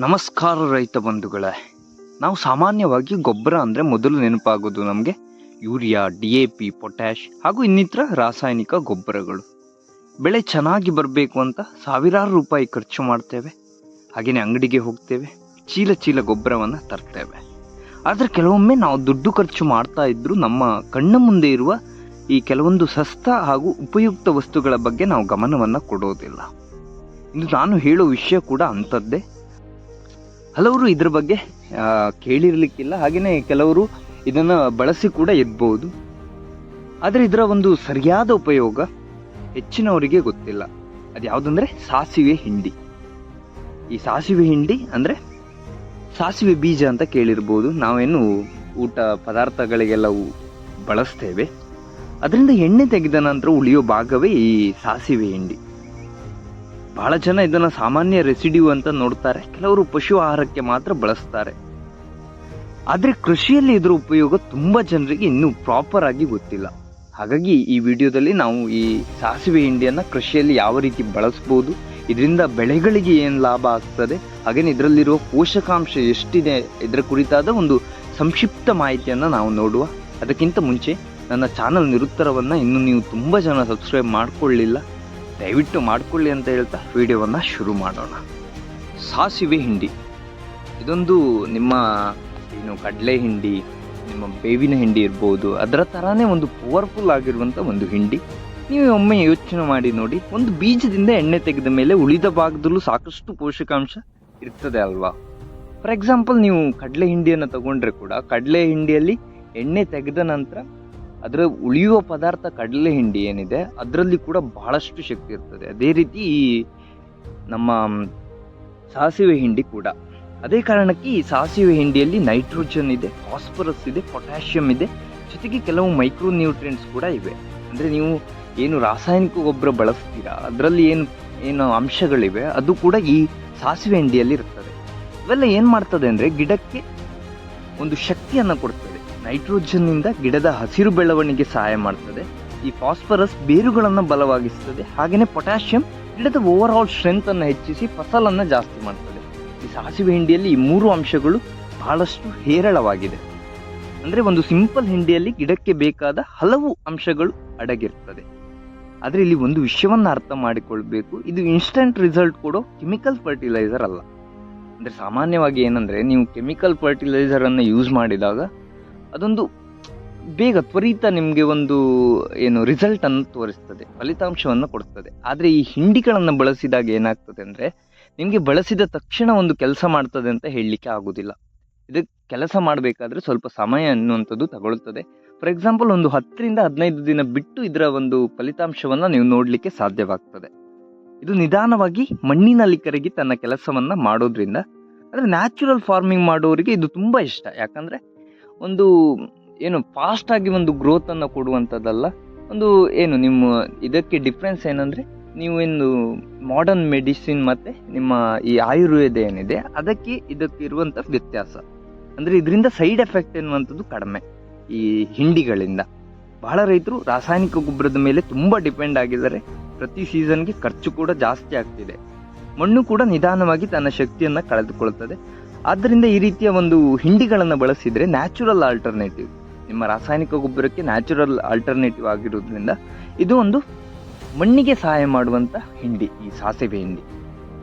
ನಮಸ್ಕಾರ ರೈತ ಬಂಧುಗಳೇ. ನಾವು ಸಾಮಾನ್ಯವಾಗಿ ಗೊಬ್ಬರ ಅಂದರೆ ಮೊದಲು ನೆನಪಾಗೋದು ನಮಗೆ ಯೂರಿಯಾ, DAP, ಪೊಟ್ಯಾಶ್ ಹಾಗೂ ಇನ್ನಿತರ ರಾಸಾಯನಿಕ ಗೊಬ್ಬರಗಳು. ಬೆಳೆ ಚೆನ್ನಾಗಿ ಬರಬೇಕು ಅಂತ ಸಾವಿರಾರು ರೂಪಾಯಿ ಖರ್ಚು ಮಾಡ್ತೇವೆ. ಹಾಗೆಯೇ ಅಂಗಡಿಗೆ ಹೋಗ್ತೇವೆ, ಚೀಲ ಚೀಲ ಗೊಬ್ಬರವನ್ನು ತರ್ತೇವೆ. ಆದರೆ ಕೆಲವೊಮ್ಮೆ ನಾವು ದುಡ್ಡು ಖರ್ಚು ಮಾಡ್ತಾ ಇದ್ದರೂ ನಮ್ಮ ಕಣ್ಣ ಮುಂದೆ ಇರುವ ಈ ಕೆಲವೊಂದು ಸಸ್ತ ಹಾಗೂ ಉಪಯುಕ್ತ ವಸ್ತುಗಳ ಬಗ್ಗೆ ನಾವು ಗಮನವನ್ನು ಕೊಡೋದಿಲ್ಲ. ಇದು ನಾನು ಹೇಳೋ ವಿಷಯ ಕೂಡ ಅಂಥದ್ದೇ. ಹಲವರು ಇದ್ರ ಬಗ್ಗೆ ಕೇಳಿರ್ಲಿಕ್ಕಿಲ್ಲ, ಹಾಗೆಯೇ ಕೆಲವರು ಇದನ್ನು ಬಳಸಿ ಕೂಡ ಇರ್ಬೋದು. ಆದರೆ ಇದರ ಒಂದು ಸರಿಯಾದ ಉಪಯೋಗ ಹೆಚ್ಚಿನವರಿಗೆ ಗೊತ್ತಿಲ್ಲ. ಅದು ಯಾವುದಂದ್ರೆ ಸಾಸಿವೆ ಹಿಂಡಿ. ಈ ಸಾಸಿವೆ ಹಿಂಡಿ ಅಂದರೆ ಸಾಸಿವೆ ಬೀಜ ಅಂತ ಕೇಳಿರ್ಬೋದು. ನಾವೇನು ಊಟ ಪದಾರ್ಥಗಳಿಗೆಲ್ಲ ಬಳಸ್ತೇವೆ. ಅದರಿಂದ ಎಣ್ಣೆ ತೆಗೆದ ನಂತರ ಉಳಿಯೋ ಭಾಗವೇ ಈ ಸಾಸಿವೆ ಹಿಂಡಿ. ಬಹಳ ಜನ ಇದನ್ನು ಸಾಮಾನ್ಯ ರೆಸಿಡ್ಯೂ ಅಂತ ನೋಡ್ತಾರೆ, ಕೆಲವರು ಪಶು ಆಹಾರಕ್ಕೆ ಮಾತ್ರ ಬಳಸ್ತಾರೆ. ಆದರೆ ಕೃಷಿಯಲ್ಲಿ ಇದರ ಉಪಯೋಗ ತುಂಬ ಜನರಿಗೆ ಇನ್ನೂ ಪ್ರಾಪರ್ ಆಗಿ ಗೊತ್ತಿಲ್ಲ. ಹಾಗಾಗಿ ಈ ವಿಡಿಯೋದಲ್ಲಿ ನಾವು ಈ ಸಾಸಿವೆ ಹಿಂಡಿಯನ್ನು ಕೃಷಿಯಲ್ಲಿ ಯಾವ ರೀತಿ ಬಳಸ್ಬೋದು, ಇದರಿಂದ ಬೆಳೆಗಳಿಗೆ ಏನು ಲಾಭ ಆಗ್ತದೆ, ಹಾಗೆಯೇ ಇದರಲ್ಲಿರುವ ಪೋಷಕಾಂಶ ಎಷ್ಟಿದೆ, ಇದರ ಕುರಿತಾದ ಒಂದು ಸಂಕ್ಷಿಪ್ತ ಮಾಹಿತಿಯನ್ನು ನಾವು ನೋಡುವ. ಅದಕ್ಕಿಂತ ಮುಂಚೆ ನನ್ನ ಚಾನಲ್ ನಿರುತ್ತರವನ್ನು ಇನ್ನೂ ನೀವು ತುಂಬ ಜನ ಸಬ್ಸ್ಕ್ರೈಬ್ ಮಾಡಿಕೊಳ್ಳಿಲ್ಲ, ದಯವಿಟ್ಟು ಮಾಡಿಕೊಳ್ಳಿ ಅಂತ ಹೇಳ್ತಾ ವಿಡಿಯೋವನ್ನು ಶುರು ಮಾಡೋಣ. ಸಾಸಿವೆ ಹಿಂಡಿ ಇದೊಂದು ನಿಮ್ಮ ಕಡಲೆ ಹಿಂಡಿ, ನಿಮ್ಮ ಬೇವಿನ ಹಿಂಡಿ ಇರ್ಬೋದು, ಅದರ ಥರನೇ ಒಂದು ಪವರ್ಫುಲ್ ಆಗಿರುವಂಥ ಒಂದು ಹಿಂಡಿ. ನೀವು ಒಮ್ಮೆ ಯೋಚನೆ ಮಾಡಿ ನೋಡಿ, ಒಂದು ಬೀಜದಿಂದ ಎಣ್ಣೆ ತೆಗೆದ ಮೇಲೆ ಉಳಿದ ಭಾಗದಲ್ಲೂ ಸಾಕಷ್ಟು ಪೋಷಕಾಂಶ ಇರ್ತದೆ ಅಲ್ವಾ. ಫಾರ್ ಎಕ್ಸಾಂಪಲ್, ನೀವು ಕಡಲೆ ಹಿಂಡಿಯನ್ನು ತಗೊಂಡ್ರೆ ಕೂಡ ಕಡಲೆ ಹಿಂಡಿಯಲ್ಲಿ ಎಣ್ಣೆ ತೆಗೆದ ನಂತರ ಅದರ ಉಳಿಯುವ ಪದಾರ್ಥ ಕಡಲೆ ಹಿಂಡಿ ಏನಿದೆ ಅದರಲ್ಲಿ ಕೂಡ ಬಹಳಷ್ಟು ಶಕ್ತಿ ಇರ್ತದೆ. ಅದೇ ರೀತಿ ಈ ನಮ್ಮ ಸಾಸಿವೆ ಹಿಂಡಿ ಕೂಡ ಅದೇ ಕಾರಣಕ್ಕೆ ಈ ಸಾಸಿವೆ ಹಿಂಡಿಯಲ್ಲಿ ನೈಟ್ರೋಜನ್ ಇದೆ, ಫಾಸ್ಫರಸ್ ಇದೆ, ಪೊಟ್ಯಾಷಿಯಂ ಇದೆ, ಜೊತೆಗೆ ಕೆಲವು ಮೈಕ್ರೋ ನ್ಯೂಟ್ರಿಯೆಂಟ್ಸ್ ಕೂಡ ಇವೆ. ಅಂದರೆ ನೀವು ಏನು ರಾಸಾಯನಿಕ ಗೊಬ್ಬರ ಬಳಸ್ತೀರಾ ಅದರಲ್ಲಿ ಏನು ಅಂಶಗಳಿವೆ ಅದು ಕೂಡ ಈ ಸಾಸಿವೆ ಹಿಂಡಿಯಲ್ಲಿ ಇರ್ತದೆ. ಇವೆಲ್ಲ ಏನು ಮಾಡ್ತದೆ ಅಂದರೆ ಗಿಡಕ್ಕೆ ಒಂದು ಶಕ್ತಿಯನ್ನು ಕೊಡ್ತದೆ. ನೈಟ್ರೋಜನ್ನಿಂದ ಗಿಡದ ಹಸಿರು ಬೆಳವಣಿಗೆ ಸಹಾಯ ಮಾಡ್ತದೆ. ಈ ಫಾಸ್ಫರಸ್ ಬೇರುಗಳನ್ನು ಬಲವಾಗಿಸ್ತದೆ. ಹಾಗೆಯೇ ಪೊಟ್ಯಾಷಿಯಂ ಗಿಡದ ಓವರ್ ಆಲ್ ಸ್ಟ್ರೆಂತನ್ನು ಹೆಚ್ಚಿಸಿ ಫಸಲನ್ನು ಜಾಸ್ತಿ ಮಾಡ್ತದೆ. ಈ ಸಾಸಿವೆ ಹಿಂಡಿಯಲ್ಲಿ ಈ ಮೂರು ಅಂಶಗಳು ಬಹಳಷ್ಟು ಹೇರಳವಾಗಿದೆ. ಅಂದರೆ ಒಂದು ಸಿಂಪಲ್ ಹಿಂಡಿಯಲ್ಲಿ ಗಿಡಕ್ಕೆ ಬೇಕಾದ ಹಲವು ಅಂಶಗಳು ಅಡಗಿರ್ತದೆ. ಆದರೆ ಇಲ್ಲಿ ಒಂದು ವಿಷಯವನ್ನು ಅರ್ಥ ಮಾಡಿಕೊಳ್ಬೇಕು, ಇದು ಇನ್ಸ್ಟೆಂಟ್ ರಿಸಲ್ಟ್ ಕೊಡೋ ಕೆಮಿಕಲ್ ಫರ್ಟಿಲೈಸರ್ ಅಲ್ಲ. ಅಂದರೆ ಸಾಮಾನ್ಯವಾಗಿ ಏನಂದರೆ, ನೀವು ಕೆಮಿಕಲ್ ಫರ್ಟಿಲೈಸರನ್ನು ಯೂಸ್ ಮಾಡಿದಾಗ ಅದೊಂದು ಬೇಗ ತ್ವರಿತ ನಿಮಗೆ ಒಂದು ರಿಸಲ್ಟನ್ನು ತೋರಿಸ್ತದೆ, ಫಲಿತಾಂಶವನ್ನು ಕೊಡ್ತದೆ. ಆದರೆ ಈ ಹಿಂಡಿಗಳನ್ನು ಬಳಸಿದಾಗ ಏನಾಗ್ತದೆ ಅಂದರೆ, ನಿಮಗೆ ಬಳಸಿದ ತಕ್ಷಣ ಒಂದು ಕೆಲಸ ಮಾಡ್ತದೆ ಅಂತ ಹೇಳಲಿಕ್ಕೆ ಆಗೋದಿಲ್ಲ. ಇದಕ್ಕೆ ಕೆಲಸ ಮಾಡಬೇಕಾದ್ರೆ ಸ್ವಲ್ಪ ಸಮಯ ಅನ್ನುವಂಥದ್ದು ತಗೊಳ್ತದೆ. ಫಾರ್ ಎಕ್ಸಾಂಪಲ್, ಒಂದು 10ರಿಂದ 15 ದಿನ ಬಿಟ್ಟು ಇದರ ಒಂದು ಫಲಿತಾಂಶವನ್ನು ನೀವು ನೋಡಲಿಕ್ಕೆ ಸಾಧ್ಯವಾಗ್ತದೆ. ಇದು ನಿಧಾನವಾಗಿ ಮಣ್ಣಿನಲ್ಲಿ ಕರಗಿ ತನ್ನ ಕೆಲಸವನ್ನು ಮಾಡೋದ್ರಿಂದ, ಅಂದರೆ ನ್ಯಾಚುರಲ್ ಫಾರ್ಮಿಂಗ್ ಮಾಡೋರಿಗೆ ಇದು ತುಂಬ ಇಷ್ಟ. ಯಾಕಂದರೆ ಒಂದು ಫಾಸ್ಟಾಗಿ ಒಂದು ಗ್ರೋತನ್ನು ಕೊಡುವಂಥದ್ದಲ್ಲ. ಒಂದು ನಿಮ್ಮ ಇದಕ್ಕೆ ಡಿಫ್ರೆನ್ಸ್ ಏನಂದರೆ, ನೀವೇನು ಮಾಡರ್ನ್ ಮೆಡಿಸಿನ್ ಮತ್ತು ನಿಮ್ಮ ಈ ಆಯುರ್ವೇದ ಏನಿದೆ ಅದಕ್ಕೆ ಇದಕ್ಕೆ ಇರುವಂಥ ವ್ಯತ್ಯಾಸ ಅಂದರೆ ಇದರಿಂದ ಸೈಡ್ ಎಫೆಕ್ಟ್ ಎನ್ನುವಂಥದ್ದು ಕಡಿಮೆ ಈ ಹಿಂಡಿಗಳಿಂದ. ಬಹಳ ರೈತರು ರಾಸಾಯನಿಕ ಗೊಬ್ಬರದ ಮೇಲೆ ತುಂಬ ಡಿಪೆಂಡ್ ಆಗಿದ್ದಾರೆ. ಪ್ರತಿ ಸೀಸನ್ಗೆ ಖರ್ಚು ಕೂಡ ಜಾಸ್ತಿ ಆಗ್ತಿದೆ. ಮಣ್ಣು ಕೂಡ ನಿಧಾನವಾಗಿ ತನ್ನ ಶಕ್ತಿಯನ್ನು ಕಳೆದುಕೊಳ್ತದೆ. ಆದ್ದರಿಂದ ಈ ರೀತಿಯ ಒಂದು ಹಿಂಡಿಗಳನ್ನು ಬಳಸಿದರೆ ನ್ಯಾಚುರಲ್ ಆಲ್ಟರ್ನೇಟಿವ್, ನಿಮ್ಮ ರಾಸಾಯನಿಕ ಗೊಬ್ಬರಕ್ಕೆ ನ್ಯಾಚುರಲ್ ಆಲ್ಟರ್ನೇಟಿವ್ ಆಗಿರೋದ್ರಿಂದ ಇದು ಒಂದು ಮಣ್ಣಿಗೆ ಸಹಾಯ ಮಾಡುವಂಥ ಹಿಂಡಿ, ಈ ಸಾಸಿವೆ ಹಿಂಡಿ.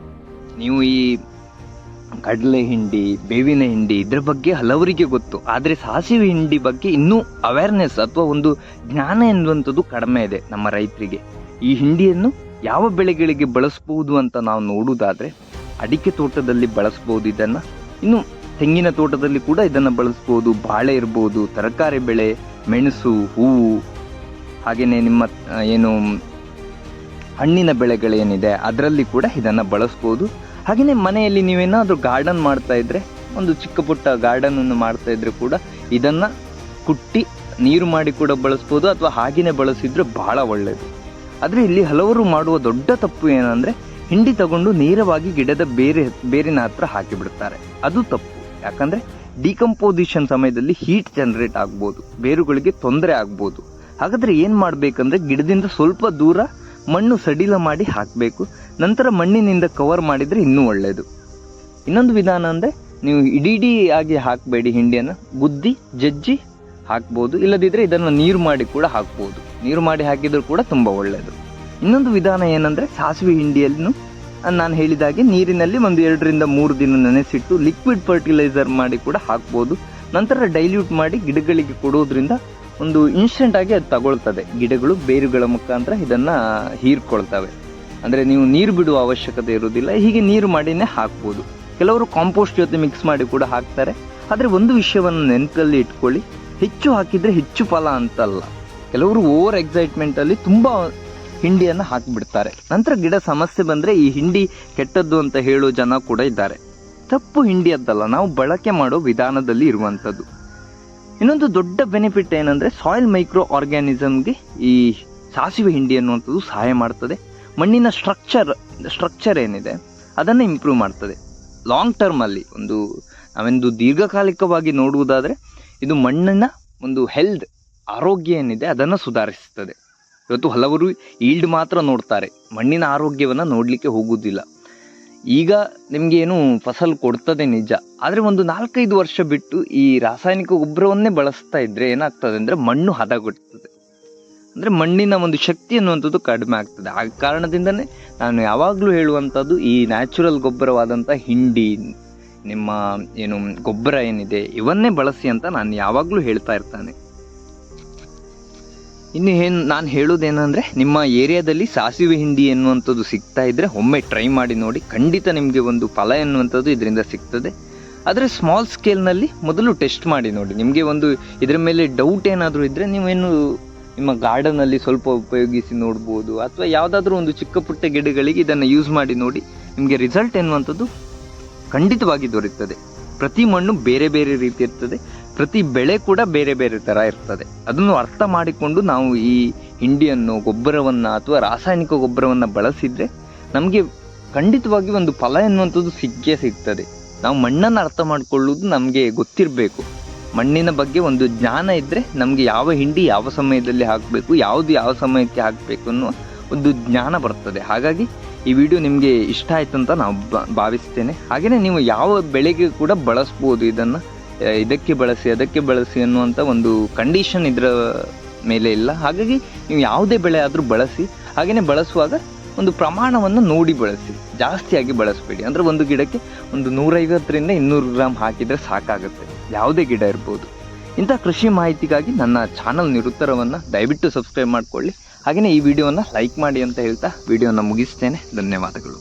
ನೀವು ಈ ಕಡಲೆ ಹಿಂಡಿ, ಬೇವಿನ ಹಿಂಡಿ ಇದ್ರ ಬಗ್ಗೆ ಹಲವರಿಗೆ ಗೊತ್ತು, ಆದರೆ ಸಾಸಿವೆ ಹಿಂಡಿ ಬಗ್ಗೆ ಇನ್ನೂ ಅವೇರ್ನೆಸ್ ಅಥವಾ ಒಂದು ಜ್ಞಾನ ಎನ್ನುವಂಥದ್ದು ಕಡಿಮೆ ಇದೆ ನಮ್ಮ ರೈತರಿಗೆ. ಈ ಹಿಂಡಿಯನ್ನು ಯಾವ ಬೆಳೆಗಳಿಗೆ ಬಳಸ್ಬೋದು ಅಂತ ನಾವು ನೋಡುವುದಾದರೆ, ಅಡಿಕೆ ತೋಟದಲ್ಲಿ ಬಳಸ್ಬೋದು ಇದನ್ನು, ಇನ್ನು ತೆಂಗಿನ ತೋಟದಲ್ಲಿ ಕೂಡ ಇದನ್ನು ಬಳಸ್ಬೋದು, ಬಾಳೆ ಇರ್ಬೋದು, ತರಕಾರಿ ಬೆಳೆ, ಮೆಣಸು, ಹೂವು, ಹಾಗೆಯೇ ನಿಮ್ಮ ಹಣ್ಣಿನ ಬೆಳೆಗಳೇನಿದೆ ಅದರಲ್ಲಿ ಕೂಡ ಇದನ್ನು ಬಳಸ್ಬೋದು. ಹಾಗೆಯೇ ಮನೆಯಲ್ಲಿ ನೀವೇನಾದರೂ ಗಾರ್ಡನ್ ಮಾಡ್ತಾ ಇದ್ದರೆ, ಒಂದು ಚಿಕ್ಕ ಪುಟ್ಟ ಗಾರ್ಡನನ್ನು ಮಾಡ್ತಾ ಇದ್ದರೆ ಕೂಡ ಇದನ್ನು ಕುಟ್ಟಿ ನೀರು ಮಾಡಿ ಕೂಡ ಬಳಸ್ಬೋದು, ಅಥವಾ ಹಾಗೆಯೇ ಬಳಸಿದರೆ ಬಹಳ ಒಳ್ಳೆಯದು. ಆದರೆ ಇಲ್ಲಿ ಹಲವರು ಮಾಡುವ ದೊಡ್ಡ ತಪ್ಪು ಏನಂದರೆ, ಹಿಂಡಿ ತಗೊಂಡು ನೇರವಾಗಿ ಗಿಡದ ಬೇರಿನ ಹತ್ರ ಹಾಕಿಬಿಡ್ತಾರೆ. ಅದು ತಪ್ಪು. ಯಾಕಂದರೆ ಡಿಕಂಪೋಸಿಷನ್ ಸಮಯದಲ್ಲಿ ಹೀಟ್ ಜನರೇಟ್ ಆಗ್ಬೋದು, ಬೇರುಗಳಿಗೆ ತೊಂದರೆ ಆಗ್ಬೋದು. ಹಾಗಾದರೆ ಏನು ಮಾಡಬೇಕಂದ್ರೆ, ಗಿಡದಿಂದ ಸ್ವಲ್ಪ ದೂರ ಮಣ್ಣು ಸಡಿಲ ಮಾಡಿ ಹಾಕಬೇಕು. ನಂತರ ಮಣ್ಣಿನಿಂದ ಕವರ್ ಮಾಡಿದರೆ ಇನ್ನೂ ಒಳ್ಳೆಯದು. ಇನ್ನೊಂದು ವಿಧಾನ ಅಂದರೆ ನೀವು ಇಡೀ ಆಗಿ ಹಾಕಬೇಡಿ ಹಿಂಡಿಯನ್ನು, ಗುದ್ದಿ ಜಜ್ಜಿ ಹಾಕ್ಬೋದು. ಇಲ್ಲದಿದ್ದರೆ ಇದನ್ನು ನೀರು ಮಾಡಿ ಕೂಡ ಹಾಕ್ಬೋದು. ನೀರು ಮಾಡಿ ಹಾಕಿದರೂ ಕೂಡ ತುಂಬ ಒಳ್ಳೆಯದು. ಇನ್ನೊಂದು ವಿಧಾನ ಏನಂದರೆ ಸಾಸಿವೆ ಹಿಂಡಿಯನ್ನು ನಾನು ಹೇಳಿದಾಗೆ ನೀರಿನಲ್ಲಿ ಒಂದು 2 ರಿಂದ 3 ದಿನ ನೆನೆಸಿಟ್ಟು ಲಿಕ್ವಿಡ್ ಫರ್ಟಿಲೈಸರ್ ಮಾಡಿ ಕೂಡ ಹಾಕ್ಬೋದು. ನಂತರ ಡೈಲ್ಯೂಟ್ ಮಾಡಿ ಗಿಡಗಳಿಗೆ ಕೊಡೋದ್ರಿಂದ ಒಂದು ಇನ್ಸ್ಟೆಂಟಾಗಿ ಅದು ತಗೊಳ್ತದೆ. ಗಿಡಗಳು ಬೇರುಗಳ ಮುಖಾಂತರ ಇದನ್ನು ಹೀರ್ಕೊಳ್ತವೆ. ಅಂದರೆ ನೀವು ನೀರು ಬಿಡುವ ಅವಶ್ಯಕತೆ ಇರೋದಿಲ್ಲ. ಹೀಗೆ ನೀರು ಮಾಡಿನೇ ಹಾಕ್ಬೋದು. ಕೆಲವರು ಕಾಂಪೋಸ್ಟ್ ಜೊತೆ ಮಿಕ್ಸ್ ಮಾಡಿ ಕೂಡ ಹಾಕ್ತಾರೆ. ಆದರೆ ಒಂದು ವಿಷಯವನ್ನು ನೆನಪಲ್ಲಿ ಇಟ್ಕೊಳ್ಳಿ, ಹೆಚ್ಚು ಹಾಕಿದರೆ ಹೆಚ್ಚು ಫಲ ಅಂತಲ್ಲ. ಕೆಲವರು ಓವರ್ ಎಕ್ಸೈಟ್ಮೆಂಟಲ್ಲಿ ತುಂಬ ಹಿಂಡಿಯನ್ನು ಹಾಕಿಬಿಡ್ತಾರೆ. ನಂತರ ಗಿಡ ಸಮಸ್ಯೆ ಬಂದರೆ ಈ ಹಿಂಡಿ ಕೆಟ್ಟದ್ದು ಅಂತ ಹೇಳೋ ಜನ ಕೂಡ ಇದ್ದಾರೆ. ತಪ್ಪು ಹಿಂಡಿಯದ್ದಲ್ಲ, ನಾವು ಬಳಕೆ ಮಾಡೋ ವಿಧಾನದಲ್ಲಿ ಇರುವಂಥದ್ದು. ಇನ್ನೊಂದು ದೊಡ್ಡ ಬೆನಿಫಿಟ್ ಏನಂದರೆ ಸಾಯಿಲ್ ಮೈಕ್ರೋ ಆರ್ಗ್ಯಾನಿಸಮ್ಗೆ ಈ ಸಾಸಿವೆ ಹಿಂಡಿ ಅನ್ನುವಂಥದ್ದು ಸಹಾಯ ಮಾಡ್ತದೆ. ಮಣ್ಣಿನ ಸ್ಟ್ರಕ್ಚರ್ ಏನಿದೆ ಅದನ್ನು ಇಂಪ್ರೂವ್ ಮಾಡ್ತದೆ. ಲಾಂಗ್ ಟರ್ಮಲ್ಲಿ ನಾವೊಂದು ದೀರ್ಘಕಾಲಿಕವಾಗಿ ನೋಡುವುದಾದರೆ ಇದು ಮಣ್ಣಿನ ಒಂದು ಹೆಲ್ತ್, ಆರೋಗ್ಯ ಏನಿದೆ ಅದನ್ನು ಸುಧಾರಿಸುತ್ತದೆ. ಇವತ್ತು ಹಲವರು ಈಲ್ಡ್ ಮಾತ್ರ ನೋಡ್ತಾರೆ, ಮಣ್ಣಿನ ಆರೋಗ್ಯವನ್ನು ನೋಡಲಿಕ್ಕೆ ಹೋಗುವುದಿಲ್ಲ. ಈಗ ನಿಮಗೇನು ಫಸಲು ಕೊಡ್ತದೆ ನಿಜ, ಆದರೆ ಒಂದು 4-5 ವರ್ಷ ಬಿಟ್ಟು ಈ ರಾಸಾಯನಿಕ ಗೊಬ್ಬರವನ್ನೇ ಬಳಸ್ತಾ ಇದ್ದರೆ ಏನಾಗ್ತದೆ ಅಂದರೆ ಮಣ್ಣು ಹದಗೆಡ್ತದೆ. ಅಂದರೆ ಮಣ್ಣಿನ ಒಂದು ಶಕ್ತಿ ಅನ್ನುವಂಥದ್ದು ಕಡಿಮೆ ಆಗ್ತದೆ. ಆ ಕಾರಣದಿಂದನೇ ನಾನು ಯಾವಾಗಲೂ ಹೇಳುವಂಥದ್ದು ಈ ನ್ಯಾಚುರಲ್ ಗೊಬ್ಬರವಾದಂಥ ಹಿಂಡಿ, ನಿಮ್ಮ ಗೊಬ್ಬರ ಏನಿದೆ ಇವನ್ನೇ ಬಳಸಿ ಅಂತ ನಾನು ಯಾವಾಗಲೂ ಹೇಳ್ತಾ ಇರ್ತಾನೆ. ಇನ್ನು ನಾನು ಹೇಳೋದೇನೆಂದರೆ, ನಿಮ್ಮ ಏರಿಯಾದಲ್ಲಿ ಸಾಸಿವೆ ಹಿಂಡಿ ಎನ್ನುವಂಥದ್ದು ಸಿಗ್ತಾ ಇದ್ದರೆ ಒಮ್ಮೆ ಟ್ರೈ ಮಾಡಿ ನೋಡಿ. ಖಂಡಿತ ನಿಮಗೆ ಒಂದು ಫಲ ಎನ್ನುವಂಥದ್ದು ಇದರಿಂದ ಸಿಗ್ತದೆ. ಆದರೆ ಸ್ಮಾಲ್ ಸ್ಕೇಲ್ನಲ್ಲಿ ಮೊದಲು ಟೆಸ್ಟ್ ಮಾಡಿ ನೋಡಿ. ನಿಮಗೆ ಇದರ ಮೇಲೆ ಡೌಟ್ ಏನಾದರೂ ಇದ್ದರೆ ನೀವೇನು ನಿಮ್ಮ ಗಾರ್ಡನಲ್ಲಿ ಸ್ವಲ್ಪ ಉಪಯೋಗಿಸಿ ನೋಡ್ಬೋದು, ಅಥವಾ ಯಾವುದಾದ್ರೂ ಒಂದು ಚಿಕ್ಕ ಪುಟ್ಟ ಗಿಡಗಳಿಗೆ ಇದನ್ನು ಯೂಸ್ ಮಾಡಿ ನೋಡಿ. ನಿಮಗೆ ರಿಸಲ್ಟ್ ಎನ್ನುವಂಥದ್ದು ಖಂಡಿತವಾಗಿ ದೊರೆಯುತ್ತದೆ. ಪ್ರತಿ ಮಣ್ಣು ಬೇರೆ ಬೇರೆ ರೀತಿ ಇರ್ತದೆ, ಪ್ರತಿ ಬೆಳೆ ಕೂಡ ಬೇರೆ ಬೇರೆ ಥರ ಇರ್ತದೆ. ಅದನ್ನು ಅರ್ಥ ಮಾಡಿಕೊಂಡು ನಾವು ಈ ಹಿಂಡಿಯನ್ನು, ಗೊಬ್ಬರವನ್ನು ಅಥವಾ ರಾಸಾಯನಿಕ ಗೊಬ್ಬರವನ್ನು ಬಳಸಿದರೆ ನಮಗೆ ಖಂಡಿತವಾಗಿ ಒಂದು ಫಲ ಎನ್ನುವಂಥದ್ದು ಸಿಗ್ತದೆ. ನಾವು ಮಣ್ಣನ್ನು ಅರ್ಥ ಮಾಡಿಕೊಳ್ಳುವುದು ನಮಗೆ ಗೊತ್ತಿರಬೇಕು. ಮಣ್ಣಿನ ಬಗ್ಗೆ ಒಂದು ಜ್ಞಾನ ಇದ್ದರೆ ನಮಗೆ ಯಾವ ಹಿಂಡಿ ಯಾವ ಸಮಯದಲ್ಲಿ ಹಾಕಬೇಕು, ಯಾವುದು ಯಾವ ಸಮಯಕ್ಕೆ ಹಾಕಬೇಕು ಅನ್ನೋ ಒಂದು ಜ್ಞಾನ ಬರ್ತದೆ. ಹಾಗಾಗಿ ಈ ವಿಡಿಯೋ ನಿಮಗೆ ಇಷ್ಟ ಆಯ್ತು ಅಂತ ನಾವು ಭಾವಿಸ್ತೇನೆ. ಹಾಗೆಯೇ ನೀವು ಯಾವ ಬೆಳೆಗೆ ಕೂಡ ಬಳಸ್ಬೋದು ಇದನ್ನು, ಇದಕ್ಕೆ ಬಳಸಿ ಅದಕ್ಕೆ ಬಳಸಿ ಅನ್ನುವಂಥ ಒಂದು ಕಂಡೀಷನ್ ಇದರ ಮೇಲೆ ಇಲ್ಲ. ಹಾಗಾಗಿ ನೀವು ಯಾವುದೇ ಬೆಳೆ ಆದರೂ ಬಳಸಿ. ಹಾಗೆಯೇ ಬಳಸುವಾಗ ಒಂದು ಪ್ರಮಾಣವನ್ನು ನೋಡಿ ಬಳಸಿ, ಜಾಸ್ತಿಯಾಗಿ ಬಳಸಬೇಡಿ. ಅಂದರೆ ಒಂದು ಗಿಡಕ್ಕೆ ಒಂದು 150 ರಿಂದ 200 ಗ್ರಾಮ್ ಹಾಕಿದರೆ ಸಾಕಾಗುತ್ತೆ, ಯಾವುದೇ ಗಿಡ ಇರ್ಬೋದು. ಇಂಥ ಕೃಷಿ ಮಾಹಿತಿಗಾಗಿ ನನ್ನ ಚಾನಲ್ ನಿರುತ್ತರವನ್ನು ದಯವಿಟ್ಟು ಸಬ್ಸ್ಕ್ರೈಬ್ ಮಾಡಿಕೊಳ್ಳಿ. ಹಾಗೆಯೇ ಈ ವಿಡಿಯೋವನ್ನು ಲೈಕ್ ಮಾಡಿ ಅಂತ ಹೇಳ್ತಾ ವಿಡಿಯೋನ ಮುಗಿಸ್ತೇನೆ. ಧನ್ಯವಾದಗಳು.